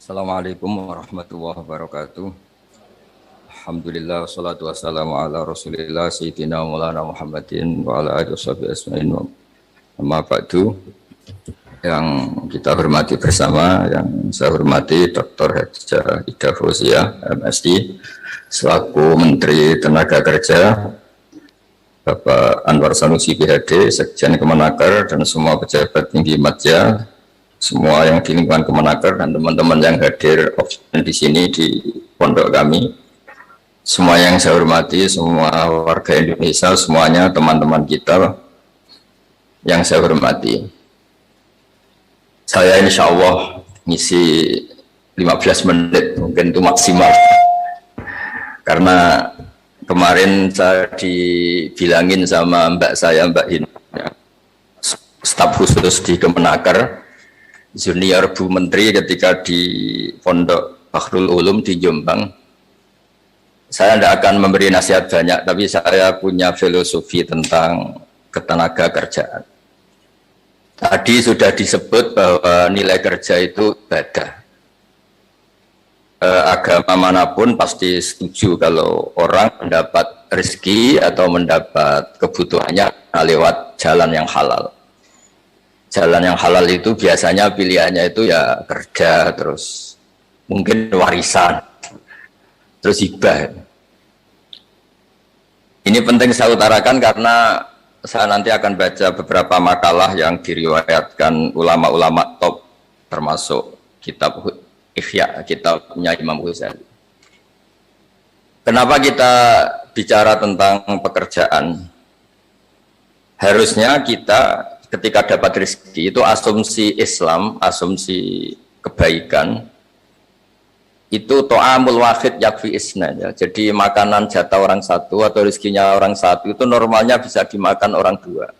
Assalamualaikum warahmatullahi wabarakatuh. Alhamdulillah wassalatu wassalamu ala Rasulillah Sayyidina Maulana Muhammadin wa ala alihi washabihi ajmain. Amma ba'du. Yang kita hormati bersama, yang saya hormati Dr. Hadijah Ida Fauzia, MSI, selaku Menteri Tenaga Kerja, Bapak Anwar Sanusi PhD, Sekjen Kemenaker, dan semua pejabat tinggi Madya, semua yang di lingkungan Kemenaker dan teman-teman yang hadir di sini di pondok kami, semua yang saya hormati, semua warga Indonesia, semuanya teman-teman kita yang saya hormati. Saya insya Allah ngisi 15 menit, mungkin itu maksimal. Karena kemarin saya dibilangin sama mbak saya, Mbak Hin, staf khusus di Kemenaker, junior Bu Menteri ketika di Pondok Bahrul Ulum di Jombang. Saya tidak akan memberi nasihat banyak, tapi saya punya filosofi tentang ketenaga kerjaan. Tadi sudah disebut bahwa nilai kerja itu ibadah. Agama manapun pasti setuju kalau orang mendapat rezeki atau mendapat kebutuhannya lewat jalan yang halal. Jalan yang halal itu biasanya pilihannya itu ya kerja, terus mungkin warisan, terus hibah. Ini penting saya utarakan karena saya nanti akan baca beberapa makalah yang diriwayatkan ulama-ulama top, termasuk kitab Ihya, kitabnya Imam Ghazali. Kenapa kita bicara tentang pekerjaan? Harusnya kita ketika dapat rezeki itu asumsi Islam, asumsi kebaikan, itu to'amul wahid yakfi isnan, ya. Jadi makanan jatah orang satu atau rezekinya orang satu itu normalnya bisa dimakan orang dua.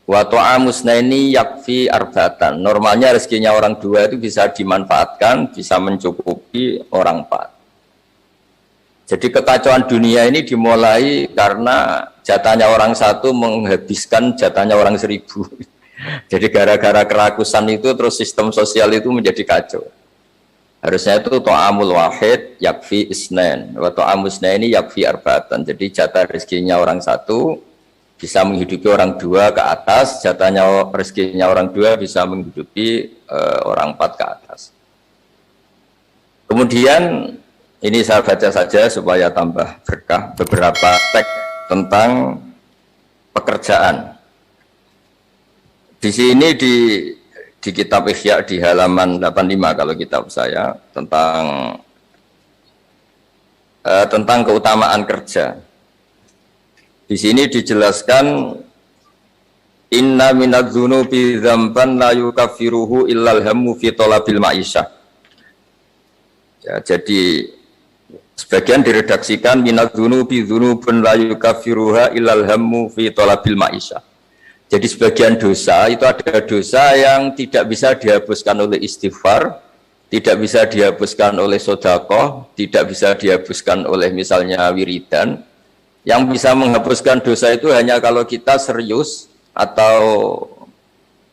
Wa to'amusnaini yakfi arbatan, normalnya rezekinya orang dua itu bisa dimanfaatkan, bisa mencukupi orang empat. Jadi kekacauan dunia ini dimulai karena jatahnya orang satu menghabiskan jatahnya orang 1000. Jadi gara-gara kerakusan itu terus sistem sosial itu menjadi kacau. Harusnya itu to'amul wahid yakfi isnen, wa to'amusna ini yakfi arbatan. Jadi jatah rezekinya orang satu bisa menghidupi orang dua ke atas, jatahnya rezekinya orang dua bisa menghidupi orang empat ke atas. Kemudian ini saya baca saja supaya tambah berkah beberapa teks tentang pekerjaan. Di sini di kitab Ihya di halaman 85 kalau kitab saya tentang keutamaan kerja. Di sini dijelaskan inna minadz-dzunubi dzamban la yukaffiruhu illal hammu fi talabil ma'isyah. Ya, jadi sebagian diredaksikan minadz-dzunubi dzunubun la yukaffiruha illal hammu fi talabil ma'isyah. Jadi sebagian dosa itu ada dosa yang tidak bisa dihapuskan oleh istighfar, tidak bisa dihapuskan oleh sedekah, tidak bisa dihapuskan oleh misalnya wiridan. Yang bisa menghapuskan dosa itu hanya kalau kita serius atau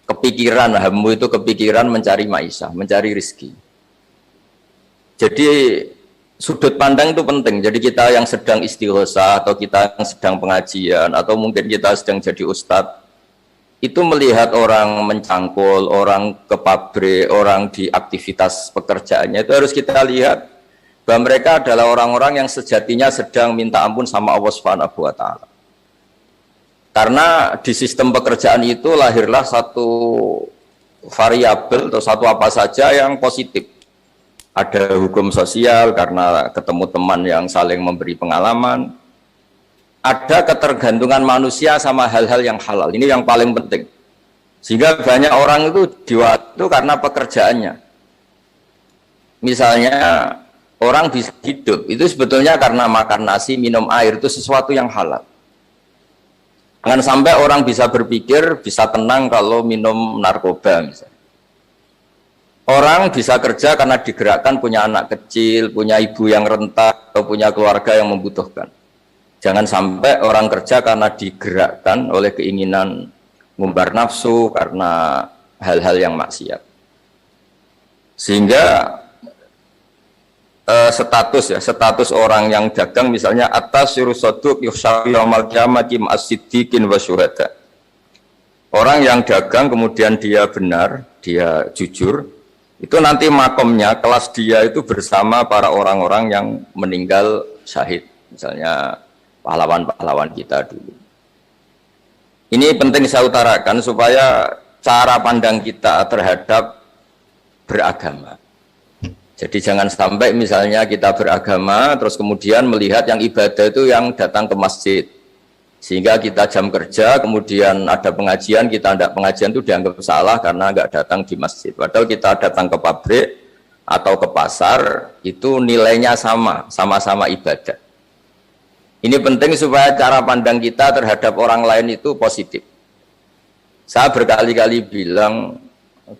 kepikiran, hammu itu kepikiran mencari maisha, mencari rezeki. Jadi sudut pandang itu penting. Jadi kita yang sedang istighosah atau kita yang sedang pengajian atau mungkin kita sedang jadi ustadz, itu melihat orang mencangkul, orang ke pabrik, orang di aktivitas pekerjaannya, itu harus kita lihat bahwa mereka adalah orang-orang yang sejatinya sedang minta ampun sama Allah Subhanahu wa Ta'ala. Karena di sistem pekerjaan itu lahirlah satu variabel atau satu apa saja yang positif. Ada hukum sosial karena ketemu teman yang saling memberi pengalaman. Ada ketergantungan manusia sama hal-hal yang halal. Ini yang paling penting. Sehingga banyak orang itu diwaktu karena pekerjaannya. Misalnya orang bisa hidup itu sebetulnya karena makan nasi, minum air, itu sesuatu yang halal. Jangan sampai orang bisa berpikir, bisa tenang kalau minum narkoba misalnya. Orang bisa kerja karena digerakkan punya anak kecil, punya ibu yang rentan, atau punya keluarga yang membutuhkan. Jangan sampai orang kerja karena digerakkan oleh keinginan ngumbar nafsu, karena hal-hal yang maksiat. Sehingga status orang yang dagang misalnya atas sirusoduk yusawi yaumal qiyamati ma'as-siddiqin wa syuhada. Orang yang dagang kemudian dia benar, dia jujur, itu nanti makomnya kelas dia itu bersama para orang-orang yang meninggal syahid, misalnya pahlawan-pahlawan kita dulu. Ini penting saya utarakan supaya cara pandang kita terhadap beragama. Jadi jangan sampai misalnya kita beragama terus kemudian melihat yang ibadah itu yang datang ke masjid. Sehingga kita jam kerja, kemudian ada pengajian, kita tidak pengajian itu dianggap salah karena nggak datang di masjid. Padahal kita datang ke pabrik atau ke pasar, itu nilainya sama-sama ibadah. Ini penting supaya cara pandang kita terhadap orang lain itu positif. Saya berkali-kali bilang,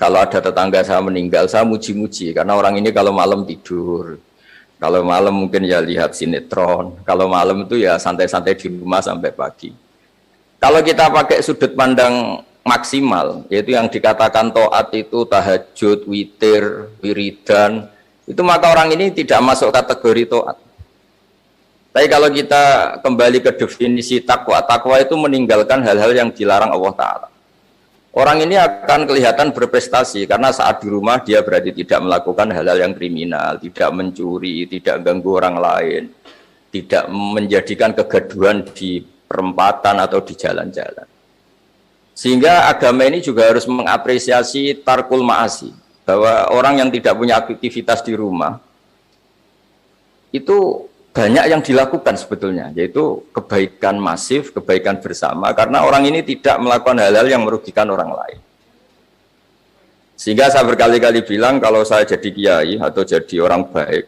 kalau ada tetangga saya meninggal, saya muji-muji. Karena orang ini kalau malam tidur, kalau malam mungkin ya lihat sinetron, kalau malam itu ya santai-santai di rumah sampai pagi. Kalau kita pakai sudut pandang maksimal, yaitu yang dikatakan taat itu tahajud, witir, wiridan, itu maka orang ini tidak masuk kategori taat. Tapi kalau kita kembali ke definisi takwa, takwa itu meninggalkan hal-hal yang dilarang Allah Ta'ala. Orang ini akan kelihatan berprestasi karena saat di rumah dia berarti tidak melakukan hal-hal yang kriminal, tidak mencuri, tidak ganggu orang lain, tidak menjadikan kegaduhan di perempatan atau di jalan-jalan. Sehingga agama ini juga harus mengapresiasi tarkul ma'asi, bahwa orang yang tidak punya aktivitas di rumah itu banyak yang dilakukan sebetulnya, yaitu kebaikan masif, kebaikan bersama, karena orang ini tidak melakukan hal-hal yang merugikan orang lain. Sehingga saya berkali-kali bilang kalau saya jadi kiai atau jadi orang baik,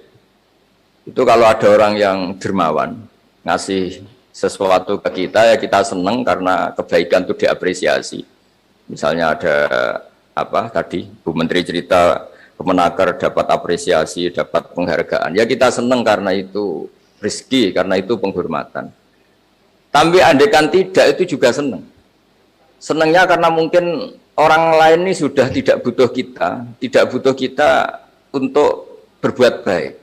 itu kalau ada orang yang dermawan, ngasih sesuatu ke kita, ya kita senang karena kebaikan itu diapresiasi. Misalnya ada apa tadi, Bu Menteri cerita, Kemenaker dapat apresiasi, dapat penghargaan. Ya kita senang karena itu rezeki, karena itu penghormatan. Tapi andaikan tidak, itu juga senang. Senangnya karena mungkin orang lain ini sudah tidak butuh kita untuk berbuat baik.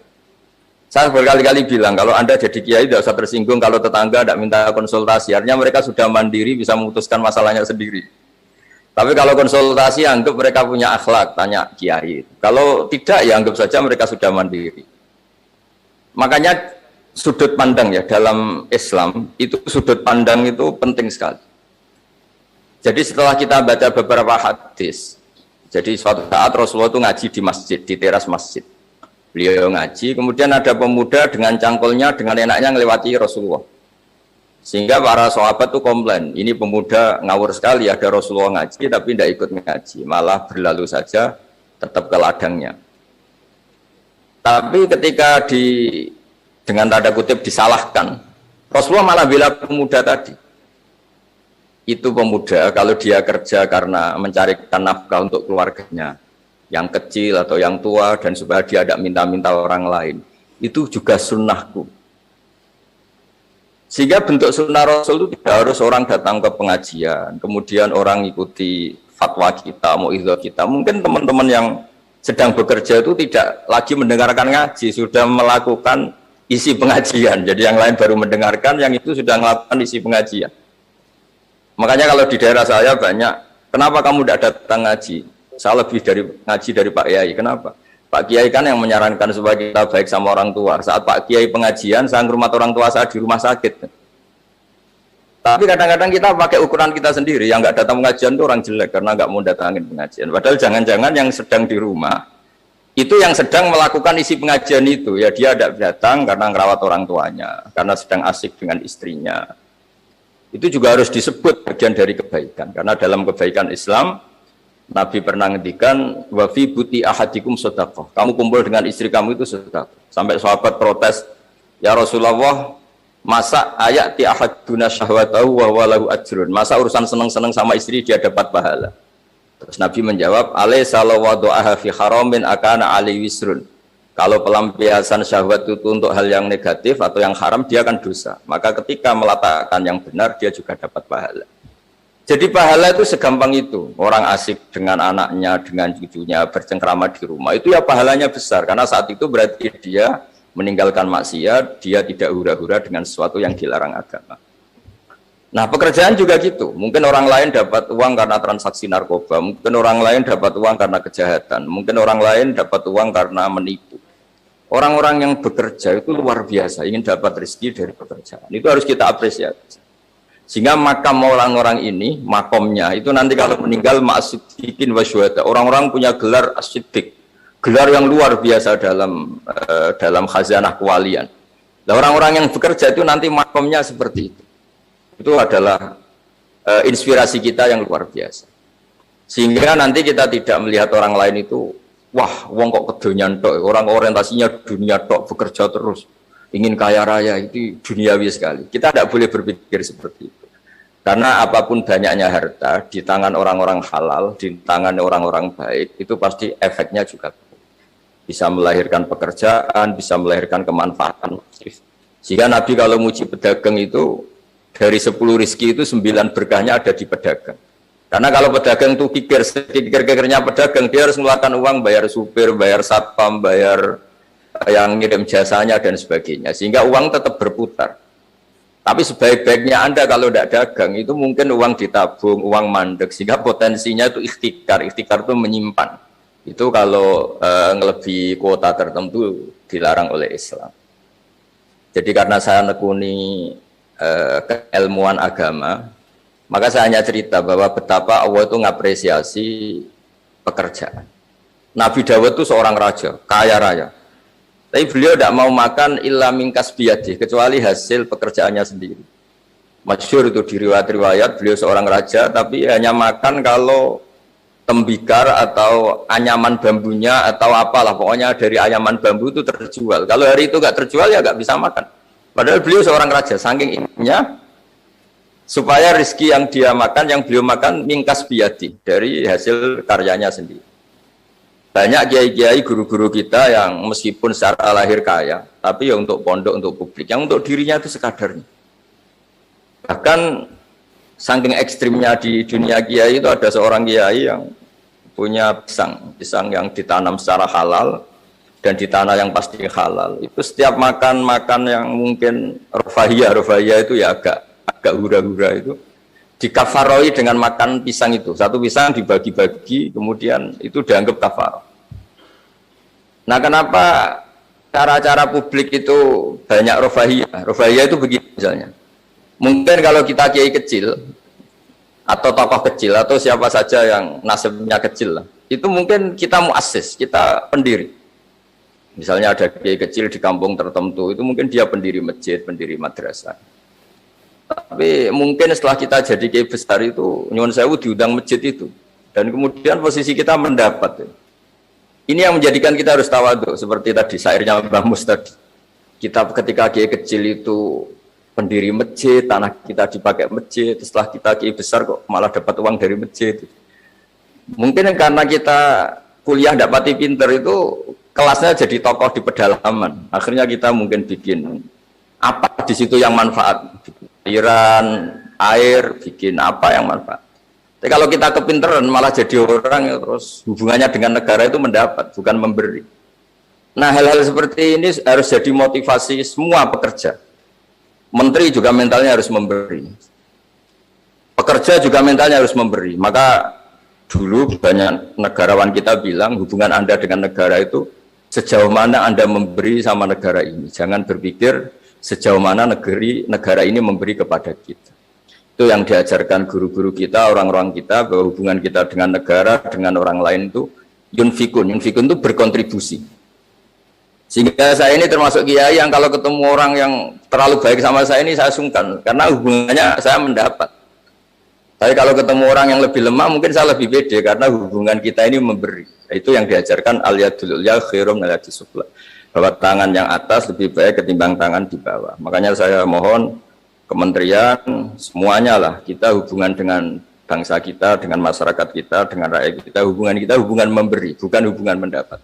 Saya berkali-kali bilang, kalau Anda jadi kiai tidak usah tersinggung kalau tetangga tidak minta konsultasi. Artinya mereka sudah mandiri, bisa memutuskan masalahnya sendiri. Tapi kalau konsultasi, anggap mereka punya akhlak, tanya kiai. Kalau tidak, ya anggap saja mereka sudah mandiri. Makanya sudut pandang ya dalam Islam, itu sudut pandang itu penting sekali. Jadi setelah kita baca beberapa hadis, jadi suatu saat Rasulullah itu ngaji di masjid, di teras masjid. Beliau ngaji, kemudian ada pemuda dengan cangkulnya, dengan enaknya melewati Rasulullah. Sehingga para sahabat itu komplain, ini pemuda ngawur sekali, ada Rasulullah ngaji tapi tidak ikut ngaji, malah berlalu saja tetap ke ladangnya. Tapi ketika dengan tanda kutip disalahkan, Rasulullah malah bela pemuda tadi. Itu pemuda kalau dia kerja karena mencarikan nafkah untuk keluarganya, yang kecil atau yang tua, dan supaya dia tidak minta-minta orang lain, itu juga sunnahku. Sehingga bentuk sunnah Rasul itu tidak harus orang datang ke pengajian, kemudian orang ikuti fatwa kita, mu'idzah kita. Mungkin teman-teman yang sedang bekerja itu tidak lagi mendengarkan ngaji, sudah melakukan isi pengajian. Jadi yang lain baru mendengarkan, yang itu sudah melakukan isi pengajian. Makanya kalau di daerah saya banyak, kenapa kamu tidak datang ngaji? Saya lebih ngaji dari Pak Kiai. Kenapa? Pak Kiai kan yang menyarankan supaya kita baik sama orang tua. Saat Pak Kiai pengajian, saya ngurmat orang tua saya di rumah sakit. Tapi kadang-kadang kita pakai ukuran kita sendiri. Yang nggak datang pengajian itu orang jelek karena nggak mau datangin pengajian. Padahal jangan-jangan yang sedang di rumah itu yang sedang melakukan isi pengajian itu. Ya dia tidak datang karena ngerawat orang tuanya, karena sedang asik dengan istrinya. Itu juga harus disebut bagian dari kebaikan. Karena dalam kebaikan Islam, Nabi pernah ngendikan wa fi buti ahadikum shadaqah. Kamu kumpul dengan istri kamu itu sedekah. Sampai sahabat protes, "Ya Rasulullah, masa ayati ahaduna syahwatahu wa walahu ajrun?" Masa urusan seneng-seneng sama istri dia dapat pahala? Terus Nabi menjawab, "Alaysa law wada'aha fi haramin akana ali wisrun." Kalau pelampiasan syahwat itu untuk hal yang negatif atau yang haram, dia akan dosa. Maka ketika meletakkan yang benar, dia juga dapat pahala. Jadi pahala itu segampang itu. Orang asik dengan anaknya, dengan cucunya, bercengkrama di rumah. Itu ya pahalanya besar. Karena saat itu berarti dia meninggalkan maksiat, dia tidak hura-hura dengan sesuatu yang dilarang agama. Nah, pekerjaan juga gitu. Mungkin orang lain dapat uang karena transaksi narkoba, mungkin orang lain dapat uang karena kejahatan, mungkin orang lain dapat uang karena menipu. Orang-orang yang bekerja itu luar biasa, ingin dapat rezeki dari pekerjaan. Itu harus kita apresiasi. Sehingga makam orang-orang ini, makomnya, itu nanti kalau meninggal ma'asidikin wa syuhada. Orang-orang punya gelar asidik, gelar yang luar biasa dalam khazanah kewalian. Nah, orang-orang yang bekerja itu nanti makomnya seperti itu. Itu adalah inspirasi kita yang luar biasa. Sehingga nanti kita tidak melihat orang lain itu, wah, wong kok kedonyan tok, orang orientasinya dunia tok, bekerja terus, ingin kaya raya, itu duniawi sekali. Kita tidak boleh berpikir seperti itu. Karena apapun banyaknya harta di tangan orang-orang halal, di tangan orang-orang baik, itu pasti efeknya juga bisa melahirkan pekerjaan, bisa melahirkan kemanfaatan. Sehingga Nabi kalau muji pedagang itu, dari 10 rizki itu 9 berkahnya ada di pedagang. Karena kalau pedagang itu kikir-kikirnya pedagang, dia harus mengeluarkan uang, bayar supir, bayar satpam, bayar yang ngirim jasanya dan sebagainya. Sehingga uang tetap berputar. Tapi sebaik-baiknya Anda kalau tidak dagang, itu mungkin uang ditabung, uang mandek. Sehingga potensinya itu ikhtikar. Ikhtikar itu menyimpan. Itu kalau ngelebihi kuota tertentu dilarang oleh Islam. Jadi karena saya nekuni keilmuan agama, maka saya hanya cerita bahwa betapa Allah itu ngapresiasi pekerjaan. Nabi Dawud itu seorang raja, kaya raya. Tapi beliau tidak mau makan illa min kasbiyadih, kecuali hasil pekerjaannya sendiri. Masyhur itu di riwayat-riwayat, beliau seorang raja, tapi hanya makan kalau tembikar atau anyaman bambunya atau apalah, pokoknya dari anyaman bambu itu terjual. Kalau hari itu nggak terjual ya nggak bisa makan. Padahal beliau seorang raja, saking inginnya supaya rezeki yang dia makan, yang beliau makan mingkas biyadi, dari hasil karyanya sendiri. Banyak kiai-kiai guru-guru kita yang meskipun secara lahir kaya, tapi ya untuk pondok, untuk publik, yang untuk dirinya itu sekadarnya. Bahkan saking ekstrimnya di dunia kiai itu ada seorang kiai yang punya pisang yang ditanam secara halal, dan di tanah yang pasti halal, itu setiap makan yang mungkin rofahiyah itu ya agak hura-hura itu dikafaroi dengan makan pisang itu. Satu pisang dibagi-bagi, kemudian itu dianggap kafarah. Nah, kenapa cara-cara publik itu banyak rofahiyah? Rofahiyah itu begini misalnya. Mungkin kalau kita kiai kecil atau tokoh kecil atau siapa saja yang nasibnya kecil lah, itu mungkin kita muassis, kita pendiri. Misalnya ada kiai kecil di kampung tertentu, itu mungkin dia pendiri masjid, pendiri madrasah. Tapi mungkin setelah kita jadi kiai besar itu, nyuwun sewu diundang masjid itu. Dan kemudian posisi kita mendapat. Ini yang menjadikan kita harus tawadhu, seperti tadi syairnya Mbah Mus tadi. Kita ketika kiai kecil itu pendiri masjid, tanah kita dipakai masjid, setelah kita kiai besar kok malah dapat uang dari masjid. Mungkin karena kita kuliah dapati pinter itu, kelasnya jadi tokoh di pedalaman. Akhirnya kita mungkin bikin apa di situ yang manfaat, aliran air, bikin apa yang manfaat. Tapi kalau kita kepinteran malah jadi orang yang terus hubungannya dengan negara itu mendapat, bukan memberi. Nah, hal-hal seperti ini harus jadi motivasi semua pekerja. Menteri juga mentalnya harus memberi. Pekerja juga mentalnya harus memberi. Maka dulu banyak negarawan kita bilang hubungan Anda dengan negara itu sejauh mana Anda memberi sama negara ini. Jangan berpikir sejauh mana negara ini memberi kepada kita. Itu yang diajarkan guru-guru kita, orang-orang kita, bahwa hubungan kita dengan negara, dengan orang lain itu yunfikun. Yunfikun itu berkontribusi. Sehingga saya ini termasuk kiai yang kalau ketemu orang yang terlalu baik sama saya ini saya sungkan. Karena hubungannya saya mendapat. Tapi kalau ketemu orang yang lebih lemah mungkin saya lebih pede karena hubungan kita ini memberi. Itu yang diajarkan al-yadul ulya khairum min al-yadis sufla. Bahwa tangan yang atas lebih baik ketimbang tangan di bawah. Makanya saya mohon kementerian semuanya lah, kita hubungan dengan bangsa kita, dengan masyarakat kita, dengan rakyat kita, hubungan memberi, bukan hubungan mendapat.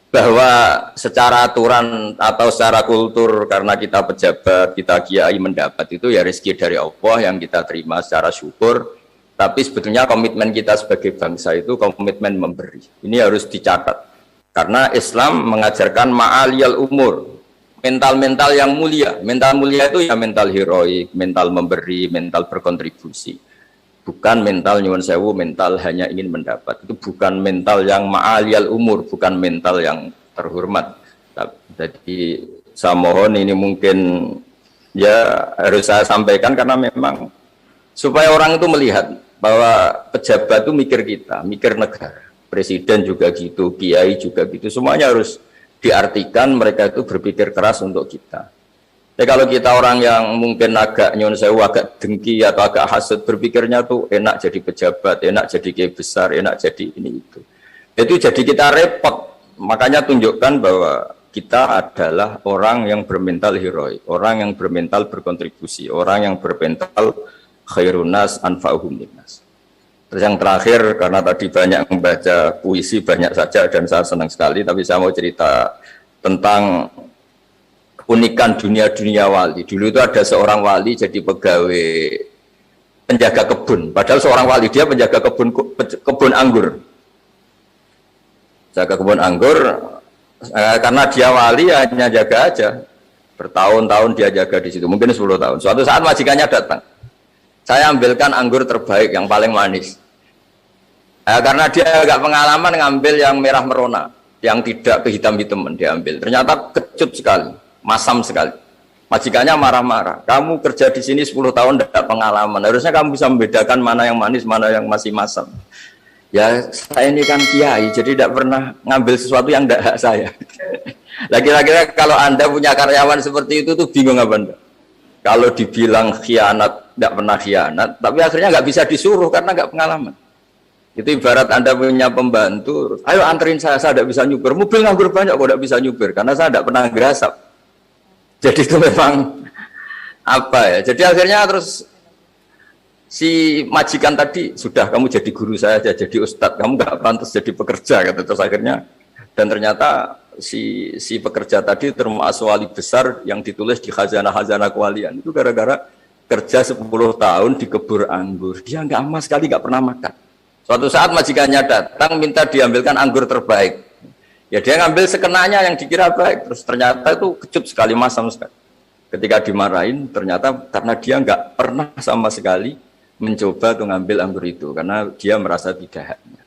Bahwa secara aturan atau secara kultur karena kita pejabat, kita kiai mendapat itu ya rezeki dari Allah yang kita terima secara syukur. Tapi sebetulnya komitmen kita sebagai bangsa itu komitmen memberi. Ini harus dicatat. Karena Islam mengajarkan ma'aliyal umur. mental-mental yang mulia. Mental mulia itu ya mental heroik, mental memberi, mental berkontribusi. Bukan mental nyuwun sewu, mental hanya ingin mendapat. Itu bukan mental yang ma'aliyal umur, bukan mental yang terhormat. Jadi saya mohon ini mungkin ya harus saya sampaikan karena memang supaya orang itu melihat bahwa pejabat itu mikir kita, mikir negara. Presiden juga gitu, kiai juga gitu. Semuanya harus diartikan mereka itu berpikir keras untuk kita. Tapi kalau kita orang yang mungkin agak nyun sewu, agak dengki atau agak hasut, berpikirnya tuh enak jadi pejabat, enak jadi kiai besar, enak jadi ini itu. Itu jadi kita repot. Makanya tunjukkan bahwa kita adalah orang yang bermental heroik, orang yang bermental berkontribusi, orang yang bermental khairunas anfa'uhum linnas. Terus yang terakhir, karena tadi banyak membaca puisi, banyak saja dan saya senang sekali, tapi saya mau cerita tentang keunikan dunia wali. Dulu itu ada seorang wali jadi pegawai penjaga kebun, padahal seorang wali dia penjaga kebun anggur. Jaga kebun anggur, karena dia wali hanya jaga aja. Bertahun-tahun dia jaga di situ, mungkin 10 tahun. Suatu saat majikannya datang. Saya ambilkan anggur terbaik yang paling manis. Karena dia agak pengalaman ngambil yang merah merona, yang tidak kehitam-hitaman dia ambil. Ternyata kecut sekali, masam sekali. Majikannya marah-marah. Kamu kerja di sini 10 tahun tidak pengalaman. Harusnya kamu bisa membedakan mana yang manis, mana yang masih masam. Ya saya ini kan kiai, jadi tidak pernah ngambil sesuatu yang tidak hak saya. Kira-kira kalau Anda punya karyawan seperti itu tuh bingung apa Anda? Kalau dibilang khianat, tidak pernah khianat, tapi akhirnya nggak bisa disuruh karena nggak pengalaman. Itu ibarat Anda punya pembantu, ayo anterin saya tidak bisa nyupir. Mobil nganggur banyak kok tidak bisa nyupir, karena saya tidak pernah gerasap. Jadi itu memang apa ya? Jadi akhirnya terus si majikan tadi, sudah kamu jadi guru saya aja, jadi ustadz, kamu nggak pantas jadi pekerja, kata terus akhirnya. Dan ternyata si pekerja tadi termasuk wali besar yang ditulis di khazanah kewalian itu gara-gara kerja 10 tahun di kebun anggur, dia nggak sama sekali nggak pernah makan. Suatu saat majikannya datang minta diambilkan anggur terbaik, ya dia ngambil sekenanya yang dikira baik, terus ternyata itu kecut sekali, masam sekali. Ketika dimarahin ternyata karena dia nggak pernah sama sekali mencoba untuk ngambil anggur itu karena dia merasa tidak haknya.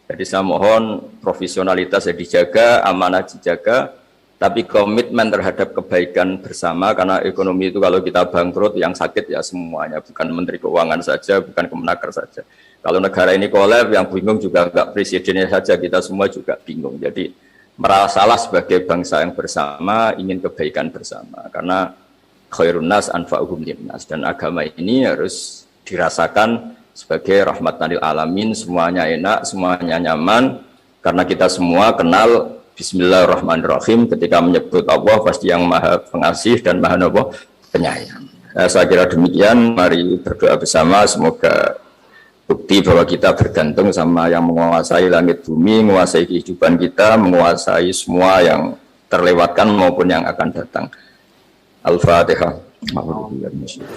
Jadi saya mohon profesionalitas dijaga, amanah dijaga, tapi komitmen terhadap kebaikan bersama, karena ekonomi itu kalau kita bangkrut yang sakit ya semuanya, bukan Menteri Keuangan saja, bukan Kemenaker saja. Kalau negara ini kolab, yang bingung juga enggak presidennya saja, kita semua juga bingung. Jadi merasalah sebagai bangsa yang bersama, ingin kebaikan bersama, karena khairun nas anfa'uhum linnas, dan agama ini harus dirasakan sebagai rahmatan lil alamin, semuanya enak, semuanya nyaman, karena kita semua kenal Bismillahirrahmanirrahim, ketika menyebut Allah pasti yang maha pengasih dan maha penyayang. Saya kira demikian, mari berdoa bersama, semoga bukti bahwa kita bergantung sama yang menguasai langit bumi, menguasai kehidupan kita, menguasai semua yang terlewatkan maupun yang akan datang. Al-Fatihah.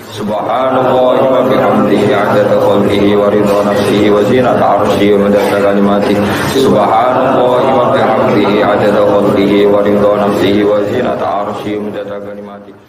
Subhanallah wa bihamdihi adada khalqihi wa ridha nafsihi wa zinata arsyihi wa midada kalimatihi. Subhanallah wa bihamdihi adada khalqihi wa ridha nafsihi wa zinata arsyihi wa midada kalimatihi.